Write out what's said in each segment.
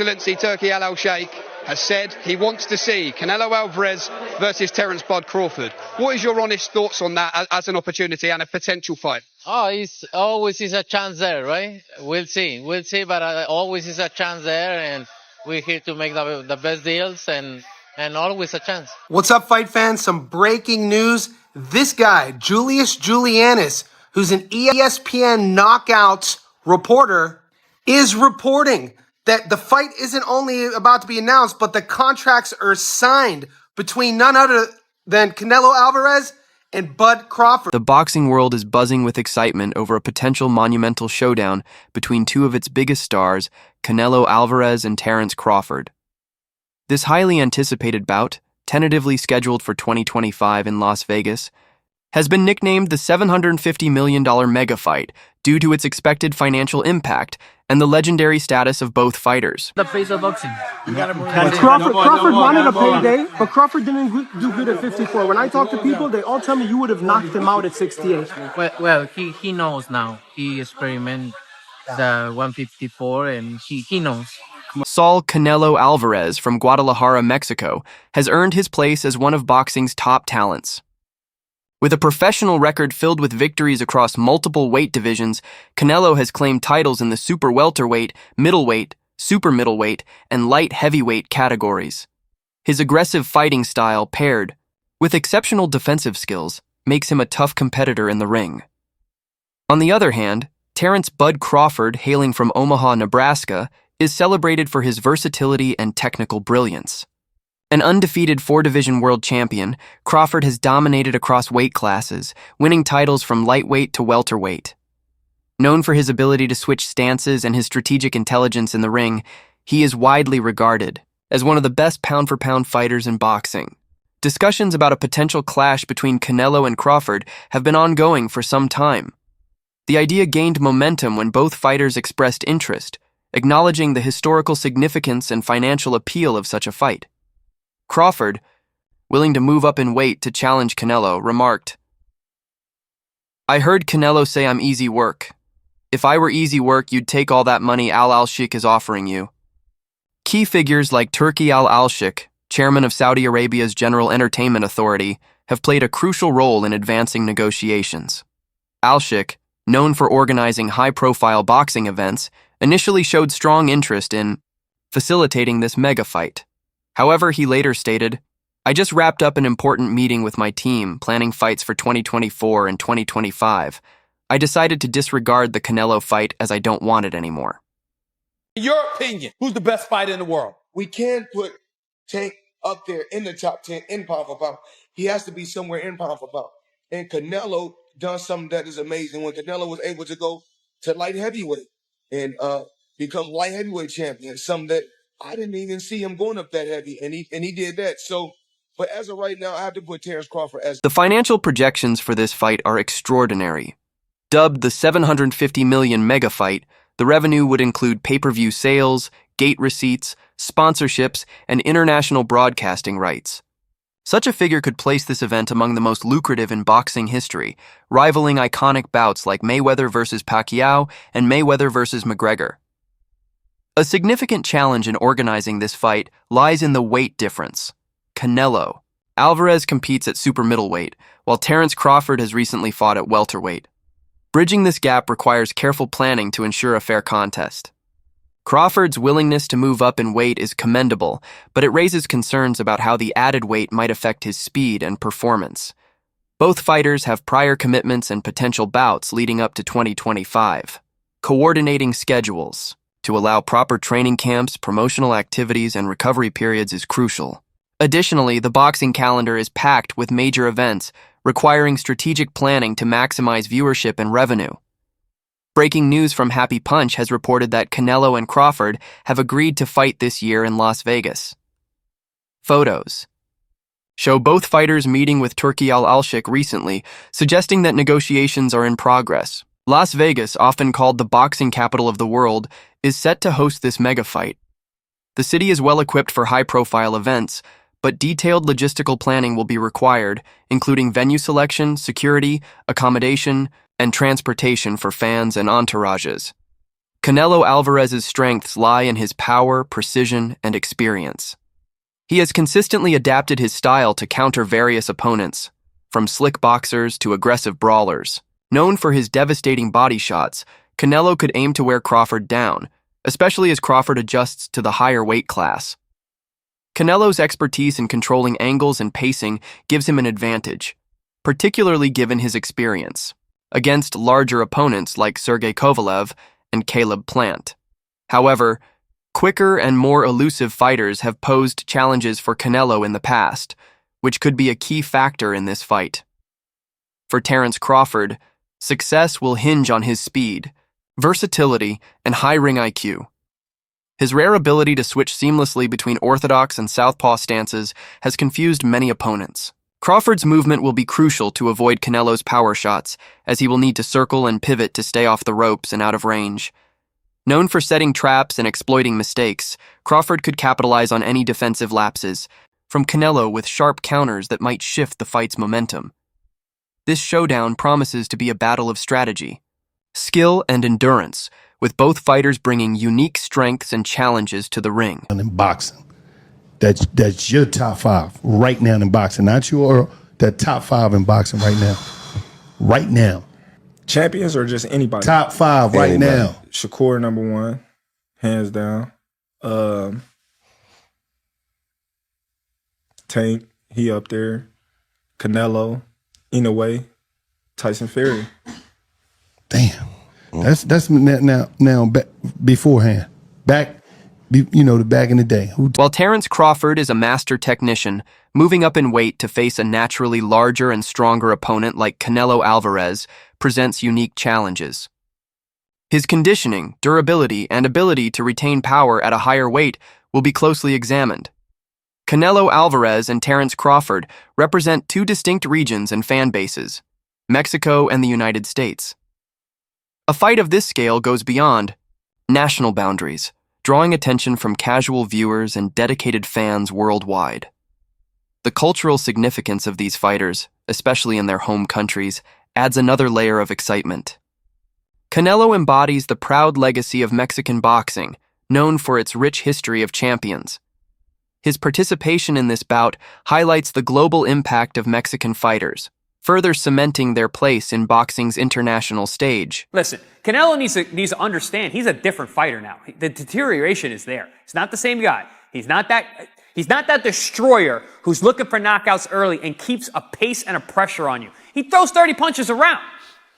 Excellency Turki Al-Sheikh has said he wants to see Canelo Alvarez versus Terence "Bud" Crawford. What is your honest thoughts on that as an opportunity and a potential fight? Oh, it's always is a chance there, right? We'll see, but always is a chance there, and we're here to make the best deals, and always a chance. What's up, fight fans? Some breaking news. This guy, Julius Julianis, who's an ESPN Knockouts reporter, is reporting that the fight isn't only about to be announced, but the contracts are signed between none other than Canelo Alvarez and Bud Crawford. The boxing world is buzzing with excitement over a potential monumental showdown between two of its biggest stars, Canelo Alvarez and Terence Crawford. This highly anticipated bout, tentatively scheduled for 2025 in Las Vegas, has been nicknamed the $750 million mega fight due to its expected financial impact and the legendary status of both fighters. The face of boxing. Crawford wanted a payday, but Crawford didn't do good at 54. When I talk to people, they all tell me you would have knocked him out at 68. Well, he knows now. He experimented the 154, and he knows. Saul Canelo Alvarez from Guadalajara, Mexico, has earned his place as one of boxing's top talents. With a professional record filled with victories across multiple weight divisions, Canelo has claimed titles in the super welterweight, middleweight, super middleweight, and light heavyweight categories. His aggressive fighting style, paired with exceptional defensive skills, makes him a tough competitor in the ring. On the other hand, Terence "Bud" Crawford, hailing from Omaha, Nebraska, is celebrated for his versatility and technical brilliance. An undefeated four-division world champion, Crawford has dominated across weight classes, winning titles from lightweight to welterweight. Known for his ability to switch stances and his strategic intelligence in the ring, he is widely regarded as one of the best pound-for-pound fighters in boxing. Discussions about a potential clash between Canelo and Crawford have been ongoing for some time. The idea gained momentum when both fighters expressed interest, acknowledging the historical significance and financial appeal of such a fight. Crawford, willing to move up in weight to challenge Canelo, remarked, "I heard Canelo say I'm easy work. If I were easy work, you'd take all that money Al-Sheikh is offering you." Key figures like Turki Al-Sheikh, chairman of Saudi Arabia's General Entertainment Authority, have played a crucial role in advancing negotiations. Al-Sheikh, known for organizing high-profile boxing events, initially showed strong interest in facilitating this mega fight. However, he later stated, "I just wrapped up an important meeting with my team planning fights for 2024 and 2025. I decided to disregard the Canelo fight as I don't want it anymore." In your opinion, who's the best fighter in the world? We can put Tank up there in the top 10 in pound for pound. He has to be somewhere in pound for pound. And Canelo done something that is amazing when Canelo was able to go to light heavyweight and become light heavyweight champion, something that I didn't even see him going up that heavy, and he did that. So, but as of right now, I have to put Terence Crawford as... The financial projections for this fight are extraordinary. Dubbed the $750 million mega fight, the revenue would include pay-per-view sales, gate receipts, sponsorships, and international broadcasting rights. Such a figure could place this event among the most lucrative in boxing history, rivaling iconic bouts like Mayweather versus Pacquiao and Mayweather versus McGregor. A significant challenge in organizing this fight lies in the weight difference. Canelo Alvarez competes at super middleweight, while Terence Crawford has recently fought at welterweight. Bridging this gap requires careful planning to ensure a fair contest. Crawford's willingness to move up in weight is commendable, but it raises concerns about how the added weight might affect his speed and performance. Both fighters have prior commitments and potential bouts leading up to 2025. Coordinating schedules to allow proper training camps, promotional activities, and recovery periods is crucial. Additionally, the boxing calendar is packed with major events, requiring strategic planning to maximize viewership and revenue. Breaking news from Happy Punch has reported that Canelo and Crawford have agreed to fight this year in Las Vegas. Photos show both fighters meeting with Turki Al-Sheikh recently, suggesting that negotiations are in progress. Las Vegas, often called the boxing capital of the world, is set to host this mega fight. The city is well equipped for high-profile events, but detailed logistical planning will be required, including venue selection, security, accommodation, and transportation for fans and entourages. Canelo Alvarez's strengths lie in his power, precision, and experience. He has consistently adapted his style to counter various opponents, from slick boxers to aggressive brawlers. Known for his devastating body shots, Canelo could aim to wear Crawford down, especially as Crawford adjusts to the higher weight class. Canelo's expertise in controlling angles and pacing gives him an advantage, particularly given his experience against larger opponents like Sergey Kovalev and Caleb Plant. However, quicker and more elusive fighters have posed challenges for Canelo in the past, which could be a key factor in this fight. For Terence Crawford, success will hinge on his speed, versatility, and high ring IQ. His rare ability to switch seamlessly between orthodox and southpaw stances has confused many opponents. Crawford's movement will be crucial to avoid Canelo's power shots, as he will need to circle and pivot to stay off the ropes and out of range. Known for setting traps and exploiting mistakes, Crawford could capitalize on any defensive lapses, from Canelo with sharp counters that might shift the fight's momentum. This showdown promises to be a battle of strategy, skill, and endurance, with both fighters bringing unique strengths and challenges to the ring. In boxing, that's your top five right now in boxing, not your that top five in boxing right now. Right now. Champions or just anybody? Top five right now. Shakur #1, hands down. Tank, he up there. Canelo, in a way. Tyson Fury. Damn, that's now back beforehand. Back in the day. While Terence Crawford is a master technician, moving up in weight to face a naturally larger and stronger opponent like Canelo Alvarez presents unique challenges. His conditioning, durability, and ability to retain power at a higher weight will be closely examined. Canelo Alvarez and Terence Crawford represent two distinct regions and fan bases, Mexico and the United States. A fight of this scale goes beyond national boundaries, drawing attention from casual viewers and dedicated fans worldwide. The cultural significance of these fighters, especially in their home countries, adds another layer of excitement. Canelo embodies the proud legacy of Mexican boxing, known for its rich history of champions. His participation in this bout highlights the global impact of Mexican fighters, further cementing their place in boxing's international stage. Listen, Canelo needs to understand he's a different fighter now. The deterioration is there. He's not the same guy. He's not that destroyer who's looking for knockouts early and keeps a pace and a pressure on you. He throws 30 punches around.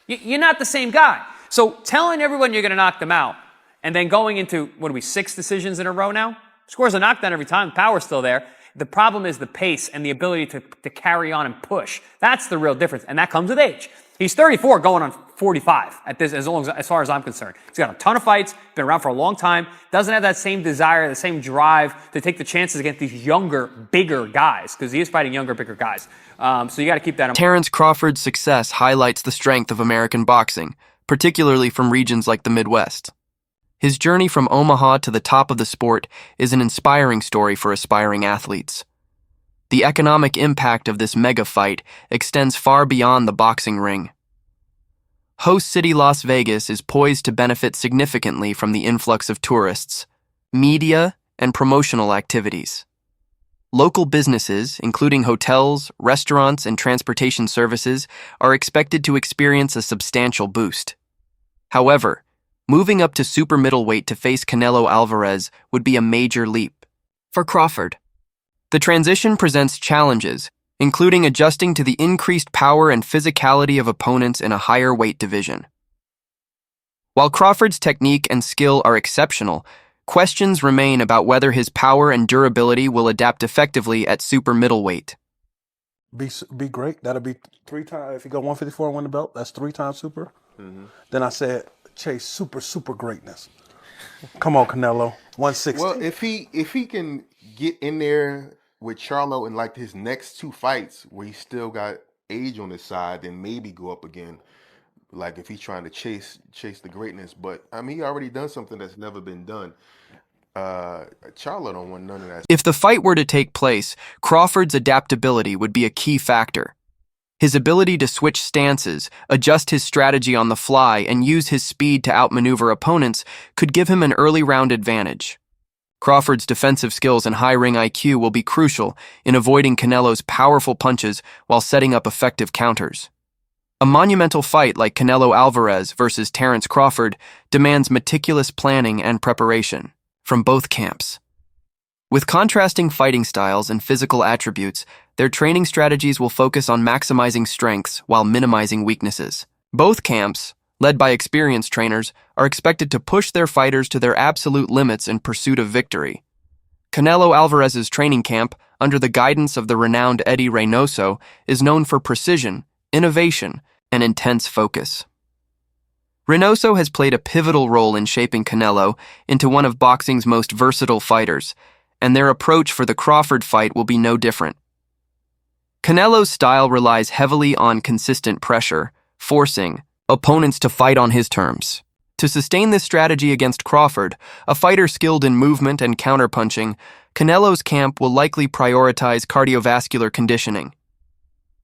You're not the same guy. So telling everyone you're going to knock them out and then going into, 6 decisions in a row now? Scores a knockdown every time. Power's still there. The problem is the pace and the ability to carry on and push. That's the real difference, and that comes with age. He's 34 going on 45 as far as I'm concerned. He's got a ton of fights, been around for a long time, doesn't have that same desire, the same drive to take the chances against these younger, bigger guys, because he is fighting younger, bigger guys. So you got to keep that in mind. Terence Crawford's success highlights the strength of American boxing, particularly from regions like the Midwest. His journey from Omaha to the top of the sport is an inspiring story for aspiring athletes. The economic impact of this mega fight extends far beyond the boxing ring. Host city Las Vegas is poised to benefit significantly from the influx of tourists, media, and promotional activities. Local businesses, including hotels, restaurants, and transportation services, are expected to experience a substantial boost. However, moving up to super middleweight to face Canelo Alvarez would be a major leap. For Crawford, the transition presents challenges, including adjusting to the increased power and physicality of opponents in a higher weight division. While Crawford's technique and skill are exceptional, questions remain about whether his power and durability will adapt effectively at super middleweight. Be great. That'll be 3 times. If you go 154 and win the belt, that's 3 times super. Then I said, chase super greatness. Come on, Canelo. 160. Well, if he can get in there with Charlo in like his next 2 fights where he still got age on his side, then maybe go up again. Like if he's trying to chase the greatness. But I mean, he already done something that's never been done. Charlo don't want none of that. If the fight were to take place, Crawford's adaptability would be a key factor. His ability to switch stances, adjust his strategy on the fly, and use his speed to outmaneuver opponents could give him an early round advantage. Crawford's defensive skills and high ring IQ will be crucial in avoiding Canelo's powerful punches while setting up effective counters. A monumental fight like Canelo Alvarez versus Terence Crawford demands meticulous planning and preparation from both camps. With contrasting fighting styles and physical attributes, their training strategies will focus on maximizing strengths while minimizing weaknesses. Both camps, led by experienced trainers, are expected to push their fighters to their absolute limits in pursuit of victory. Canelo Alvarez's training camp, under the guidance of the renowned Eddie Reynoso, is known for precision, innovation, and intense focus. Reynoso has played a pivotal role in shaping Canelo into one of boxing's most versatile fighters, and their approach for the Crawford fight will be no different. Canelo's style relies heavily on consistent pressure, forcing opponents to fight on his terms. To sustain this strategy against Crawford, a fighter skilled in movement and counterpunching, Canelo's camp will likely prioritize cardiovascular conditioning.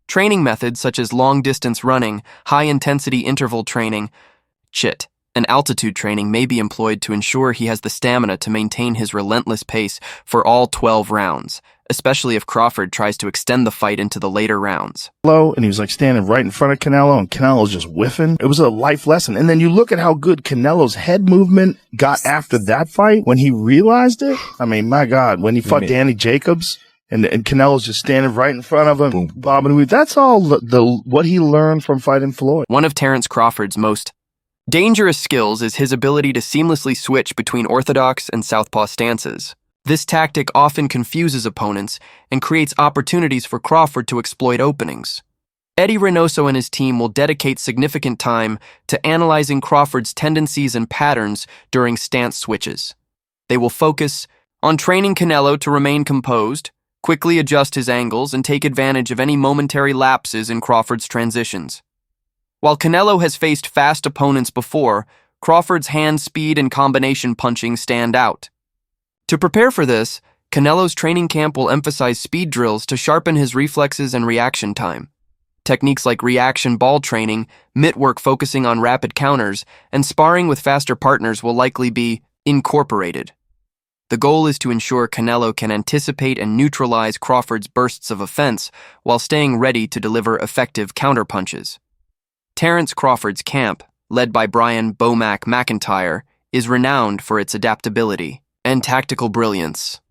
Training methods such as long-distance running, high-intensity interval training, CHIT, and altitude training may be employed to ensure he has the stamina to maintain his relentless pace for all 12 rounds, especially if Crawford tries to extend the fight into the later rounds. And he was like standing right in front of Canelo, and Canelo's just whiffing. It was a life lesson. And then you look at how good Canelo's head movement got after that fight when he realized it. I mean, my God, when he fought Danny Jacobs and Canelo's just standing right in front of him, bobbing and weaving. That's all what he learned from fighting Floyd. One of Terence Crawford's most dangerous skills is his ability to seamlessly switch between orthodox and southpaw stances. This tactic often confuses opponents and creates opportunities for Crawford to exploit openings. Eddie Reynoso and his team will dedicate significant time to analyzing Crawford's tendencies and patterns during stance switches. They will focus on training Canelo to remain composed, quickly adjust his angles, and take advantage of any momentary lapses in Crawford's transitions. While Canelo has faced fast opponents before, Crawford's hand speed and combination punching stand out. To prepare for this, Canelo's training camp will emphasize speed drills to sharpen his reflexes and reaction time. Techniques like reaction ball training, mitt work focusing on rapid counters, and sparring with faster partners will likely be incorporated. The goal is to ensure Canelo can anticipate and neutralize Crawford's bursts of offense while staying ready to deliver effective counterpunches. Terence Crawford's camp, led by Brian Bomac McIntyre, is renowned for its adaptability and tactical brilliance.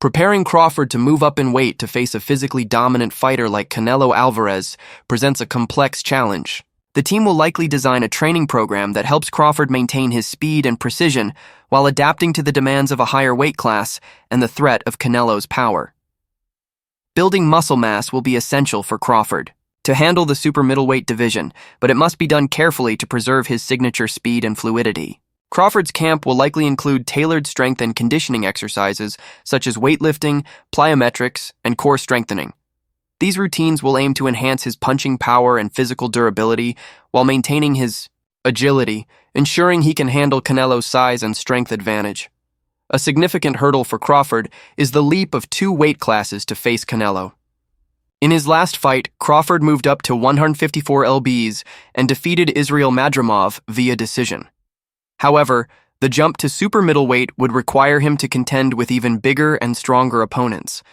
Preparing Crawford to move up in weight to face a physically dominant fighter like Canelo Alvarez presents a complex challenge. The team will likely design a training program that helps Crawford maintain his speed and precision while adapting to the demands of a higher weight class and the threat of Canelo's power. Building muscle mass will be essential for Crawford to handle the super middleweight division, but it must be done carefully to preserve his signature speed and fluidity. Crawford's camp will likely include tailored strength and conditioning exercises such as weightlifting, plyometrics, and core strengthening. These routines will aim to enhance his punching power and physical durability while maintaining his agility, ensuring he can handle Canelo's size and strength advantage. A significant hurdle for Crawford is the leap of 2 weight classes to face Canelo. In his last fight, Crawford moved up to 154 lbs and defeated Israel Madrimov via decision. However, the jump to super middleweight would require him to contend with even bigger and stronger opponents.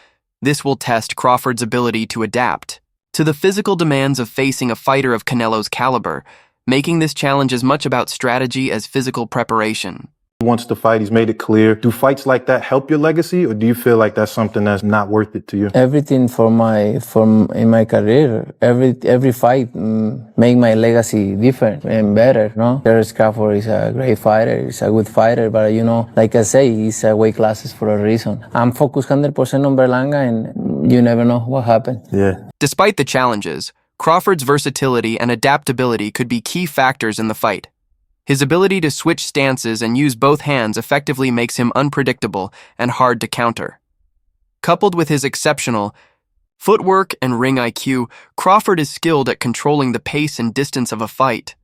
This will test Crawford's ability to adapt to the physical demands of facing a fighter of Canelo's caliber, making this challenge as much about strategy as physical preparation. Wants to fight, he's made it clear. Do fights like that help your legacy, or do you feel like that's something that's not worth it to you? Everything in my career, every fight make my legacy different and better. No, Terence Crawford is a great fighter, he's a good fighter, but like I say, he's a weight classes for a reason. I'm focused 100% on Berlanga, and you never know what happened. Yeah. Despite the challenges, Crawford's versatility and adaptability could be key factors in the fight. His ability to switch stances and use both hands effectively makes him unpredictable and hard to counter. Coupled with his exceptional footwork and ring IQ, Crawford is skilled at controlling the pace and distance of a fight.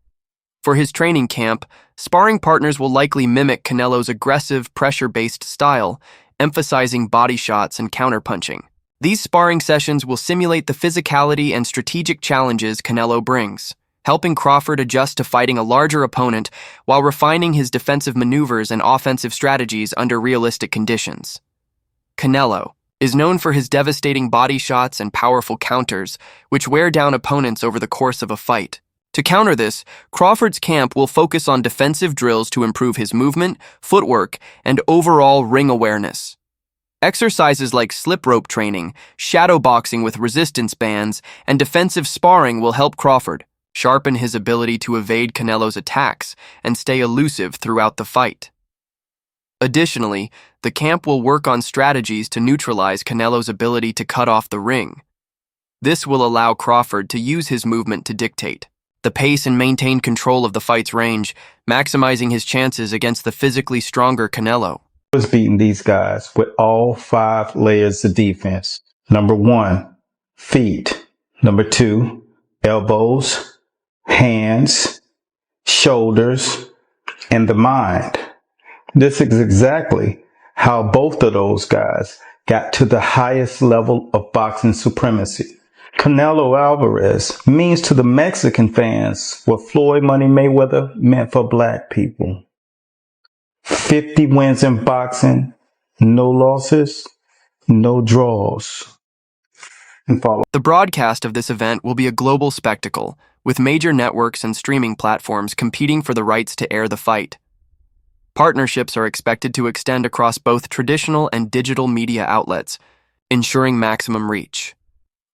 For his training camp, sparring partners will likely mimic Canelo's aggressive, pressure-based style, emphasizing body shots and counterpunching. These sparring sessions will simulate the physicality and strategic challenges Canelo brings, helping Crawford adjust to fighting a larger opponent while refining his defensive maneuvers and offensive strategies under realistic conditions. Canelo is known for his devastating body shots and powerful counters, which wear down opponents over the course of a fight. To counter this, Crawford's camp will focus on defensive drills to improve his movement, footwork, and overall ring awareness. Exercises like slip rope training, shadow boxing with resistance bands, and defensive sparring will help Crawford sharpen his ability to evade Canelo's attacks and stay elusive throughout the fight. Additionally, the camp will work on strategies to neutralize Canelo's ability to cut off the ring. This will allow Crawford to use his movement to dictate the pace and maintain control of the fight's range, maximizing his chances against the physically stronger Canelo. Was beating these guys with all 5 layers of defense. Number 1, feet. Number 2, elbows, hands, shoulders, and the mind. This is exactly how both of those guys got to the highest level of boxing supremacy. Canelo Alvarez means to the Mexican fans what Floyd Money Mayweather meant for black people. 50 wins in boxing, no losses, no draws. The broadcast of this event will be a global spectacle, with major networks and streaming platforms competing for the rights to air the fight. Partnerships are expected to extend across both traditional and digital media outlets, ensuring maximum reach.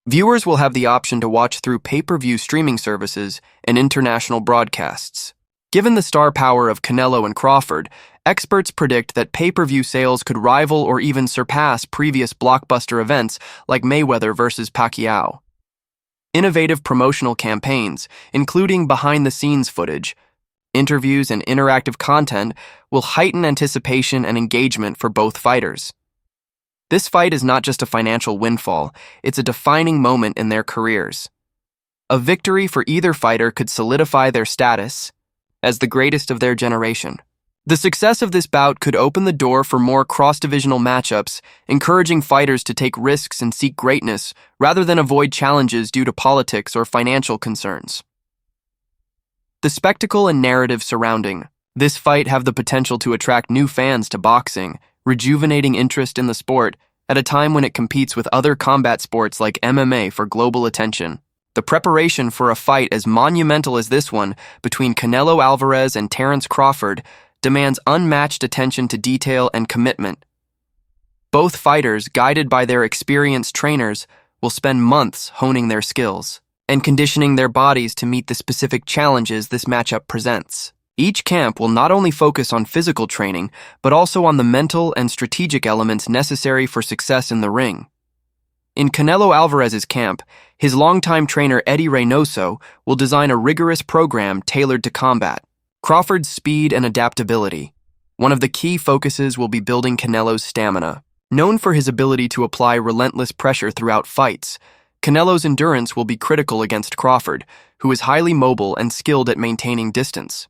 Viewers will have the option to watch through pay-per-view streaming services and international broadcasts. Given the star power of Canelo and Crawford, experts predict that pay-per-view sales could rival or even surpass previous blockbuster events like Mayweather vs. Pacquiao. Innovative promotional campaigns, including behind-the-scenes footage, interviews, and interactive content, will heighten anticipation and engagement for both fighters. This fight is not just a financial windfall, it's a defining moment in their careers. A victory for either fighter could solidify their status as the greatest of their generation. The success of this bout could open the door for more cross-divisional matchups, encouraging fighters to take risks and seek greatness rather than avoid challenges due to politics or financial concerns. The spectacle and narrative surrounding this fight have the potential to attract new fans to boxing, rejuvenating interest in the sport at a time when it competes with other combat sports like MMA for global attention. The preparation for a fight as monumental as this one between Canelo Alvarez and Terence Crawford demands unmatched attention to detail and commitment. Both fighters, guided by their experienced trainers, will spend months honing their skills and conditioning their bodies to meet the specific challenges this matchup presents. Each camp will not only focus on physical training, but also on the mental and strategic elements necessary for success in the ring. In Canelo Alvarez's camp, his longtime trainer Eddie Reynoso will design a rigorous program tailored to combat. Crawford's speed and adaptability. One of the key focuses will be building Canelo's stamina. Known for his ability to apply relentless pressure throughout fights, Canelo's endurance will be critical against Crawford, who is highly mobile and skilled at maintaining distance.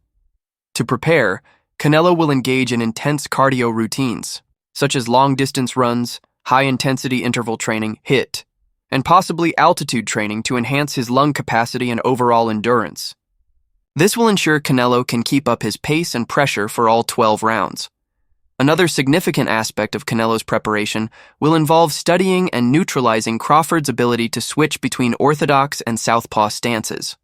To prepare, Canelo will engage in intense cardio routines, such as long-distance runs, high-intensity interval training, HIIT, and possibly altitude training to enhance his lung capacity and overall endurance. This will ensure Canelo can keep up his pace and pressure for all 12 rounds. Another significant aspect of Canelo's preparation will involve studying and neutralizing Crawford's ability to switch between orthodox and southpaw stances.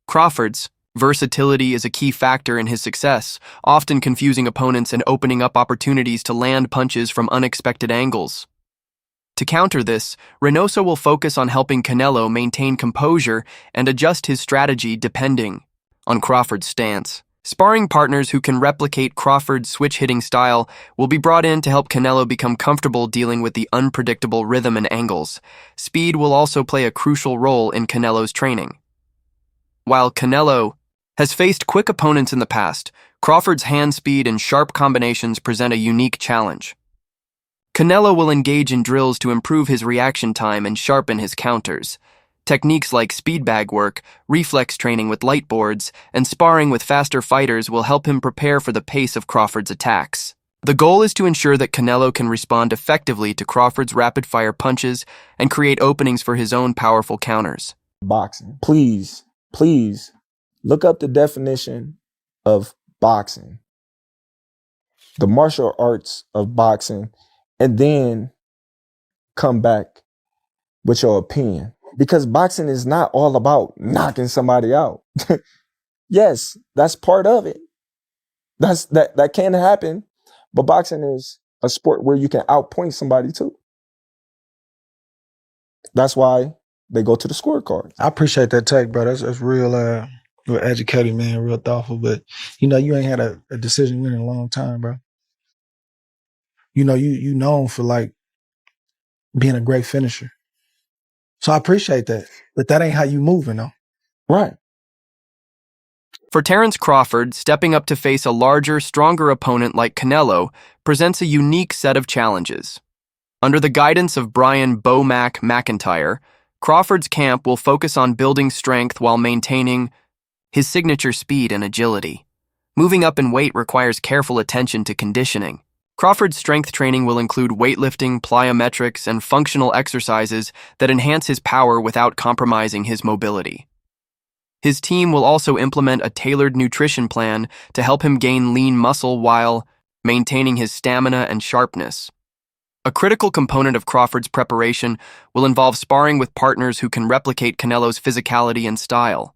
Crawford's versatility is a key factor in his success, often confusing opponents and opening up opportunities to land punches from unexpected angles. To counter this, Reynoso will focus on helping Canelo maintain composure and adjust his strategy depending on Crawford's stance. Sparring partners who can replicate Crawford's switch-hitting style will be brought in to help Canelo become comfortable dealing with the unpredictable rhythm and angles. Speed will also play a crucial role in Canelo's training. While Canelo has faced quick opponents in the past, Crawford's hand speed and sharp combinations present a unique challenge. Canelo will engage in drills to improve his reaction time and sharpen his counters. Techniques like speed bag work, reflex training with light boards, and sparring with faster fighters will help him prepare for the pace of Crawford's attacks. The goal is to ensure that Canelo can respond effectively to Crawford's rapid-fire punches and create openings for his own powerful counters. Boxing. Please, please look up the definition of boxing, the martial arts of boxing, and then come back with your opinion. Because boxing is not all about knocking somebody out. Yes, that's part of it. That can happen, but boxing is a sport where you can outpoint somebody too. That's why they go to the scorecard. I appreciate that take, bro. That's real, real educated, man, real thoughtful. But you ain't had a decision win in a long time, bro. You known for like being a great finisher. So I appreciate that. But that ain't how you moving, though. Right. For Terence Crawford, stepping up to face a larger, stronger opponent like Canelo presents a unique set of challenges. Under the guidance of Brian "Bo Mac" McIntyre, Crawford's camp will focus on building strength while maintaining his signature speed and agility. Moving up in weight requires careful attention to conditioning. Crawford's strength training will include weightlifting, plyometrics, and functional exercises that enhance his power without compromising his mobility. His team will also implement a tailored nutrition plan to help him gain lean muscle while maintaining his stamina and sharpness. A critical component of Crawford's preparation will involve sparring with partners who can replicate Canelo's physicality and style.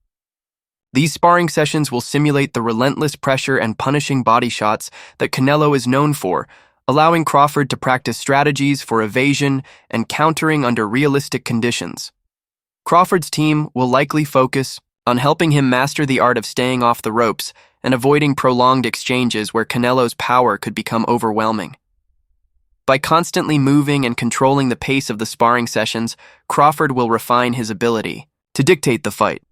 These sparring sessions will simulate the relentless pressure and punishing body shots that Canelo is known for, allowing Crawford to practice strategies for evasion and countering under realistic conditions. Crawford's team will likely focus on helping him master the art of staying off the ropes and avoiding prolonged exchanges where Canelo's power could become overwhelming. By constantly moving and controlling the pace of the sparring sessions, Crawford will refine his ability to dictate the fight.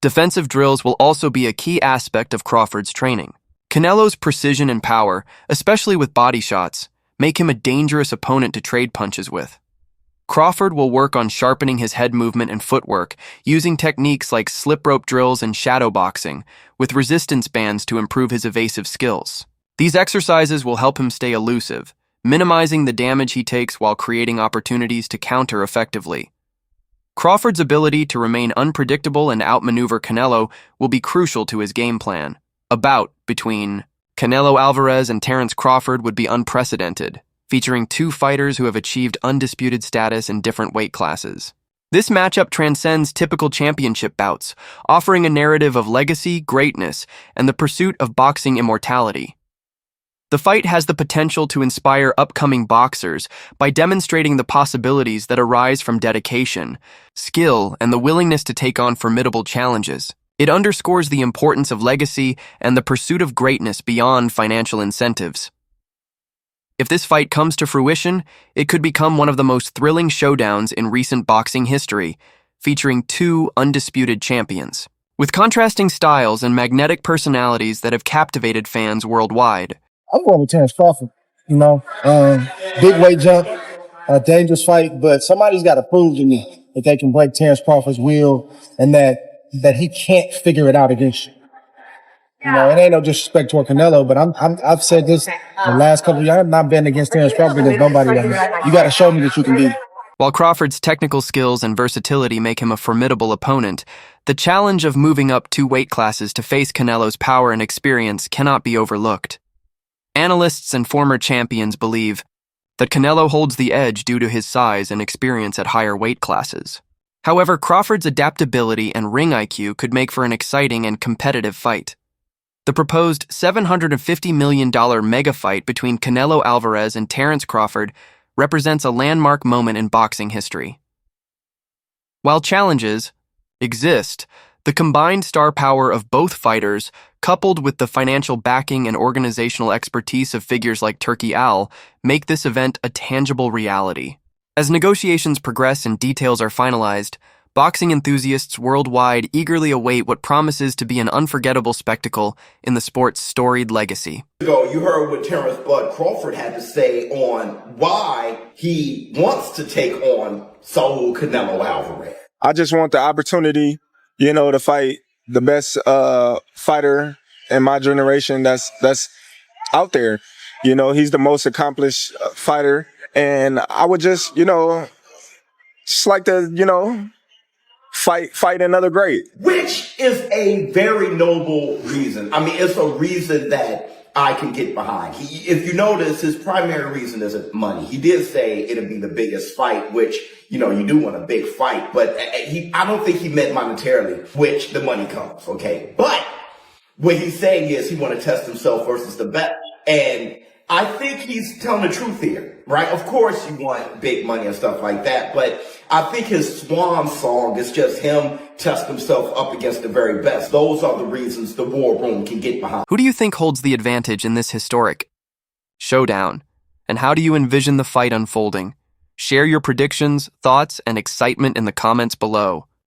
Defensive drills will also be a key aspect of Crawford's training. Canelo's precision and power, especially with body shots, make him a dangerous opponent to trade punches with. Crawford will work on sharpening his head movement and footwork, using techniques like slip rope drills and shadow boxing, with resistance bands to improve his evasive skills. These exercises will help him stay elusive, minimizing the damage he takes while creating opportunities to counter effectively. Crawford's ability to remain unpredictable and outmaneuver Canelo will be crucial to his game plan. A bout between Canelo Alvarez and Terence Crawford would be unprecedented, featuring two fighters who have achieved undisputed status in different weight classes. This matchup transcends typical championship bouts, offering a narrative of legacy, greatness, and the pursuit of boxing immortality. The fight has the potential to inspire upcoming boxers by demonstrating the possibilities that arise from dedication, skill, and the willingness to take on formidable challenges. It underscores the importance of legacy and the pursuit of greatness beyond financial incentives. If this fight comes to fruition, it could become one of the most thrilling showdowns in recent boxing history, featuring two undisputed champions, with contrasting styles and magnetic personalities that have captivated fans worldwide. I'm going with Terence Crawford. Big weight jump, a dangerous fight, but somebody's got to prove to me that they can break Terence Crawford's will and that he can't figure it out against you. It ain't no disrespect toward Canelo, but I've said this the last couple of years. I'm not betting against Terence Crawford against nobody. You got to show me that you can beat him. While Crawford's technical skills and versatility make him a formidable opponent, the challenge of moving up 2 weight classes to face Canelo's power and experience cannot be overlooked. Analysts and former champions believe that Canelo holds the edge due to his size and experience at higher weight classes. However, Crawford's adaptability and ring IQ could make for an exciting and competitive fight. The proposed $750 million mega fight between Canelo Alvarez and Terence Crawford represents a landmark moment in boxing history. While challenges exist, the combined star power of both fighters, coupled with the financial backing and organizational expertise of figures like Turki Al, make this event a tangible reality. As negotiations progress and details are finalized, boxing enthusiasts worldwide eagerly await what promises to be an unforgettable spectacle in the sport's storied legacy. You heard what Terence Bud Crawford had to say on why he wants to take on Saul Canelo Alvarez. I just want the opportunity, to fight the best fighter in my generation that's out there. You know, he's the most accomplished fighter. And I would just, just like to, fight another great. Which is a very noble reason. I mean, it's a reason that I can get behind. If you notice, his primary reason isn't money. He did say it'll be the biggest fight, which, you do want a big fight, but I don't think he meant monetarily, which the money comes, okay? But what he's saying is he want to test himself versus the best. And I think he's telling the truth here, right? Of course you want big money and stuff like that, but I think his swan song is just him testing himself up against the very best. Those are the reasons the war room can get behind. Who do you think holds the advantage in this historic showdown? And how do you envision the fight unfolding? Share your predictions, thoughts, and excitement in the comments below.